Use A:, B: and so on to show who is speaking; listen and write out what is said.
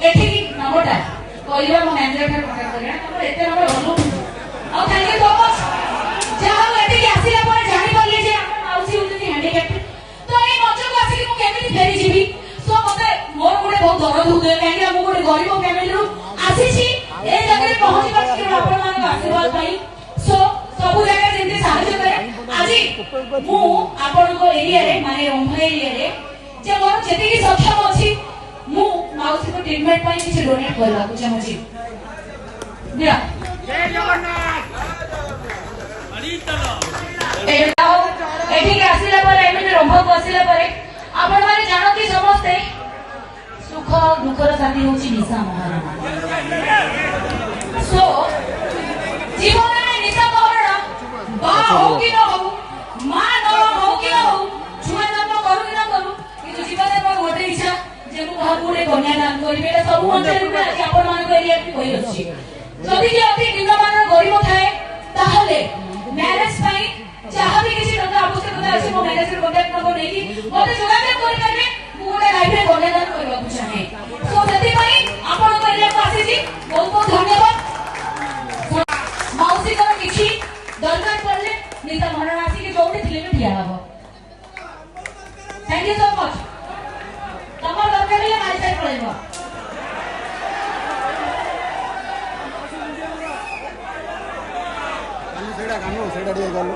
A: एठी नंबरटा कहलिबा म मैनेजर का कांटेक्ट करिया तमर एते नंबर भलो आ थैंक यू सो मच जहां एठी आसीला पर जानि पल्ले जे हम माउसी होती हैंडीकैप तो ए मंच को आसी मु केमिति फेरी जीवी सो मते मोर गुडे बहुत दरद होते काहे मु गुडे गरीब फैमिली रु आसी छी ए जगह पहुंची बात के आपण मान आशीर्वाद भाई सो सब जगह जेंति सहायता करे आजी मु आपण को एरिया रे माने रंभा एरिया रे जे मोर जेति की सक्षम अछि मु माउसी को ट्रीटमेंट पाई किछ डोनेट करला को चाहूची दिया जय जगन्नाथ अली चलो एठी के आसीला पर एमिने रंभा को आसीला पर आपण माने जानती समस्ते सुख दुखर साथी होची निशा महाराणा सो जीवन में निशा महाराणा बा हो कि न हो मां न हो कि न हो छुआ जन्म करू कि न करू कि जीवन में गोटे इच्छा जे मु कहा पूरे कन्यादान करिबे एटा सब मंचरे में आज आपण मान को एरिया की होई अछि जदि जे अति निम्नमान गरीब थाए ताहले मैरिज पाई जहां भी किसी टका आवश्यकता अछि मो मैनेजर कांटेक्ट नंबर नेकी मते जोगाजोग करि करबे मु गोटे लाइफ रे कन्यादान करबा को चाहे सो जति पाई आपण को एरिया को आसी छी बहुत बहुत धन्यवाद माउसी को किछि दरकार पड़ले निशा महाराणा आसी के जोटे थिले में ठिया हबो थैंक यू सो मच तमर दरकार ले मारी साइड पड़ेबो
B: सेडा गानो सेडा दिए गानो